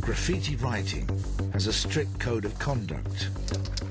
Graffiti writing has a strict code of conduct.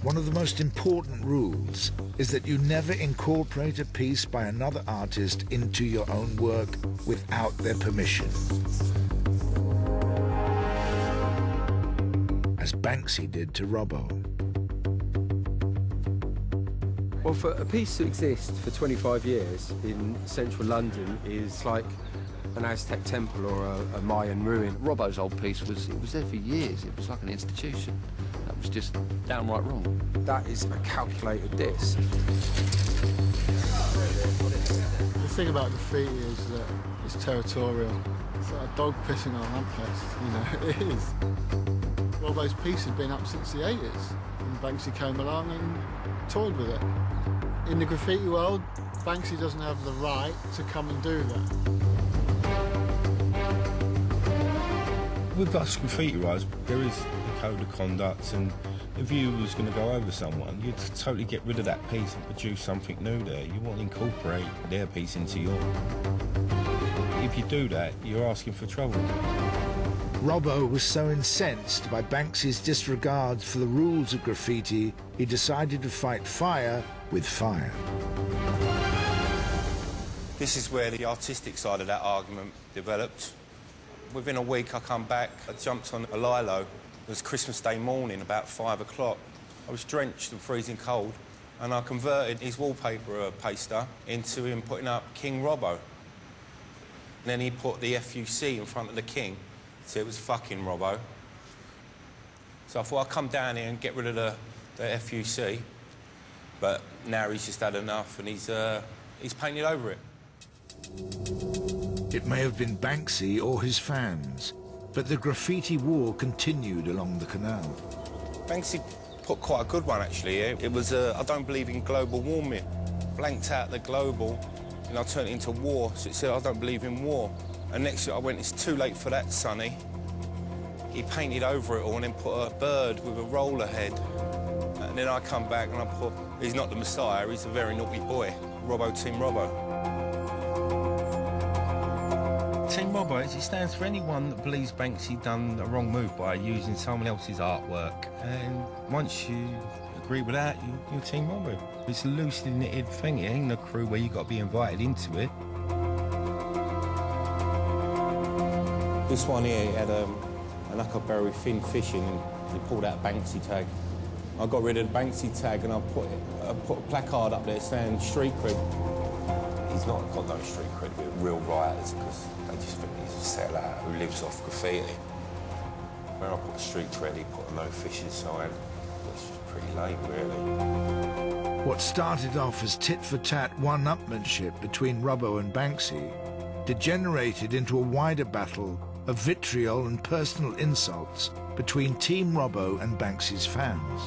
One of the most important rules is that you never incorporate a piece by another artist into your own work without their permission. As Banksy did to Robbo. Well, for a piece to exist for 25 years in central London is like an Aztec temple or a Mayan ruin. Robbo's old piece was there for years. It was like an institution. That was just downright wrong. That is a calculated diss. The thing about graffiti is that it's territorial. It's like a dog pissing on a lamppost, you know, it is. Robbo's piece has been up since the 80s, and Banksy came along and toyed with it. In the graffiti world, Banksy doesn't have the right to come and do that. With us graffiti writers, there is a code of conduct, and if you was going to go over someone, you'd totally get rid of that piece and produce something new there. You want to incorporate their piece into yours. If you do that, you're asking for trouble. Robbo was so incensed by Banksy's disregard for the rules of graffiti, he decided to fight fire with fire. This is where the artistic side of that argument developed. Within a week I come back, I jumped on a Lilo. It was Christmas Day morning, about 5 o'clock. I was drenched and freezing cold, and I converted his wallpaper paster into him putting up King Robbo. And then he put the FUC in front of the king, so it was fucking Robbo. So I thought I'd come down here and get rid of the FUC, but now he's just had enough and he's painted over it. It may have been Banksy or his fans, but the graffiti war continued along the canal. Banksy put quite a good one, actually, here. It was, I don't believe in global warming. Blanked out the global, and I turned it into war, so it said, I don't believe in war. And next year I went, it's too late for that, Sonny. He painted over it all and then put a bird with a roller head. And then I come back and I put, he's not the Messiah, he's a very naughty boy. Robbo, Team Robbo. Team Robbo, it stands for anyone that believes Banksy done a wrong move by using someone else's artwork. And once you agree with that, you're Team Robbo. It's a loosely knitted thing. It ain't a crew where you've got to be invited into it. This one here had a huckleberry fin fishing and he pulled out a Banksy tag. I got rid of the Banksy tag and I put a placard up there saying street cred. He's not got no street cred with real writers because they just think he's a sellout who lives off graffiti. When I put street cred, he put a no fishing sign. It's just pretty lame, really. What started off as tit-for-tat one-upmanship between Robbo and Banksy degenerated into a wider battle of vitriol and personal insults between Team Robbo and Banksy's fans.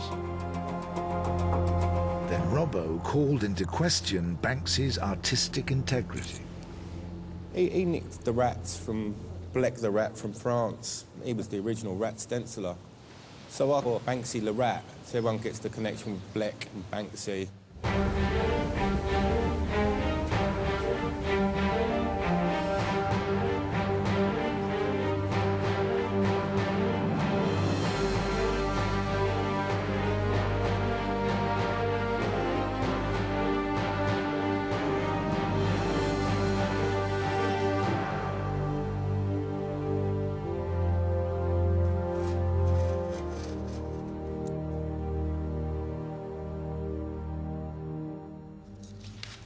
Then Robbo called into question Banksy's artistic integrity. He nicked the rats from Blek the Rat from France. He was the original rat stenciler. So I bought Banksy the Rat, so everyone gets the connection with Blek and Banksy.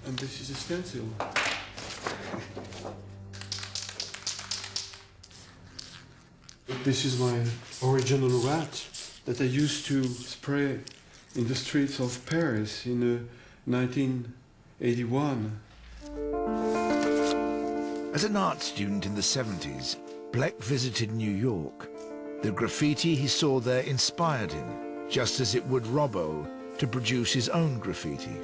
And this is a stencil. This is my original rat that I used to spray in the streets of Paris in 1981. As an art student in the 70s, Blek visited New York. The graffiti he saw there inspired him, just as it would Robbo to produce his own graffiti.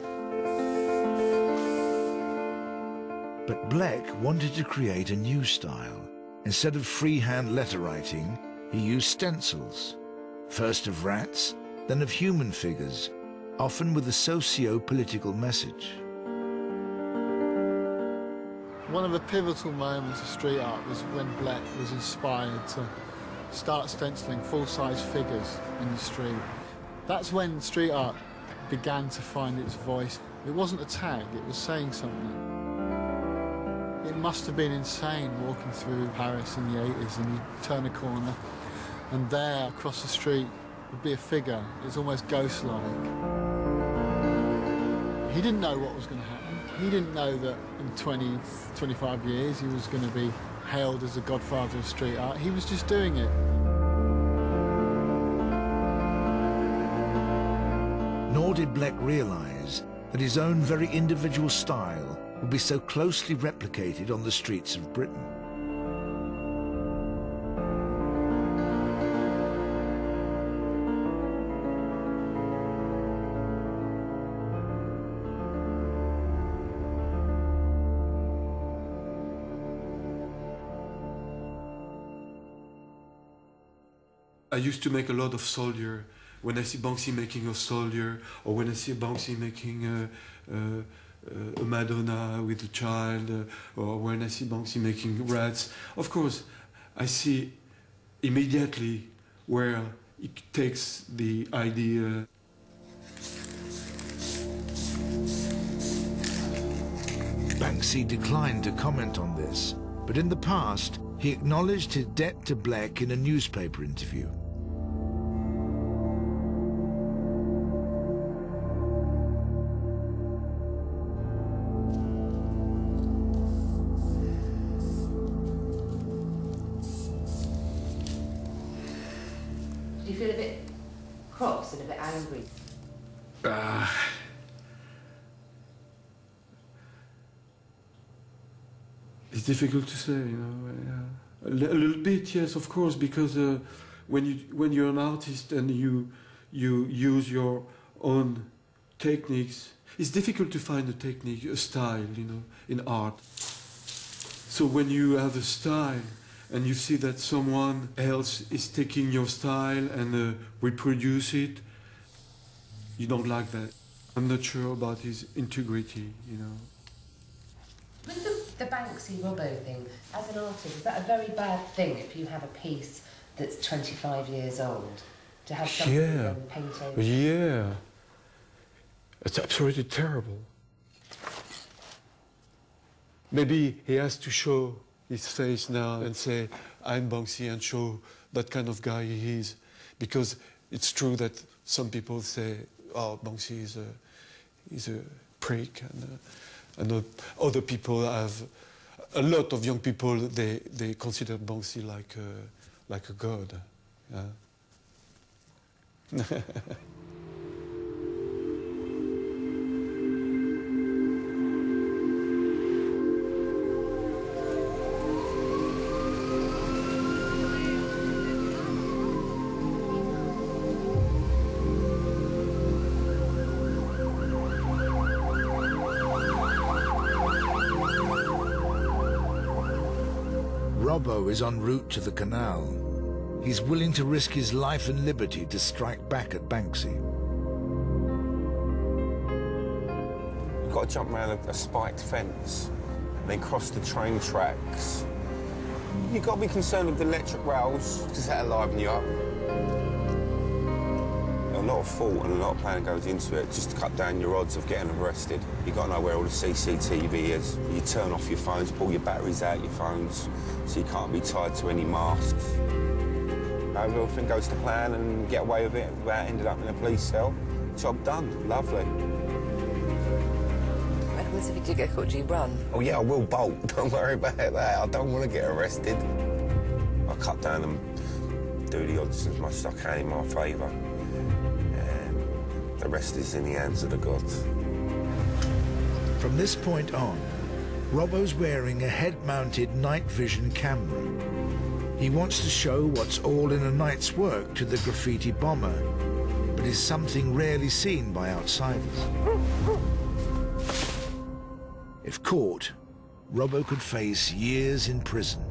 But Blek wanted to create a new style. Instead of freehand letter writing, he used stencils, first of rats, then of human figures, often with a socio-political message. One of the pivotal moments of street art was when Blek was inspired to start stenciling full-size figures in the street. That's when street art began to find its voice. It wasn't a tag, it was saying something. It must have been insane walking through Paris in the 80s, and you turn a corner and there across the street would be a figure. It's almost ghost-like. He didn't know what was going to happen. He didn't know that in 20, 25 years he was going to be hailed as the godfather of street art. He was just doing it. Nor did Blek realise that his own very individual style would be so closely replicated on the streets of Britain. I used to make a lot of soldier. When I see Banksy making a soldier, or when I see Banksy making a Madonna with a child, or when I see Banksy making rats, of course, I see immediately where he takes the idea. Banksy declined to comment on this, but in the past, he acknowledged his debt to Blek in a newspaper interview. Do you feel a bit cross and a bit angry? It's difficult to say, you know. A little bit, yes, of course, because when you're an artist and you use your own techniques, it's difficult to find a technique, a style, you know, in art. So when you have a style and you see that someone else is taking your style and reproduce it, you don't like that. I'm not sure about his integrity, you know. With the Banksy Robbo thing, as an artist, is that a very bad thing if you have a piece that's 25 years old? To have something painted? Yeah. It's absolutely terrible. Maybe he has to show his face now and say, I'm Banksy, and show that kind of guy he is. Because it's true that some people say, oh, Banksy is a prick, and other people have, a lot of young people, they consider Banksy like a god. Yeah. Robbo is en route to the canal. He's willing to risk his life and liberty to strike back at Banksy. You've got to jump around a spiked fence, and then cross the train tracks. You've got to be concerned with the electric rails, because that'll liven you up. A lot of thought and a lot of planning goes into it just to cut down your odds of getting arrested. You've got to know where all the CCTV is. You turn off your phones, pull your batteries out your phones, so you can't be tied to any masks. Everything goes to plan and get away with it without ending up in a police cell. Job done. Lovely. If you do get caught, do you run? Oh, yeah, I will bolt. Don't worry about that. I don't want to get arrested. I cut down and do the odds as much as I can in my favour. The rest is in the hands of the gods. From this point on, Robbo's wearing a head-mounted night vision camera. He wants to show what's all in a night's work to the graffiti bomber, but is something rarely seen by outsiders. If caught, Robbo could face years in prison.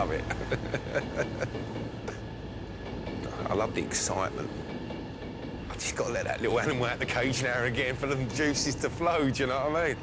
love it. I love the excitement. I just got to let that little animal out the cage now and again for the juices to flow, do you know what I mean?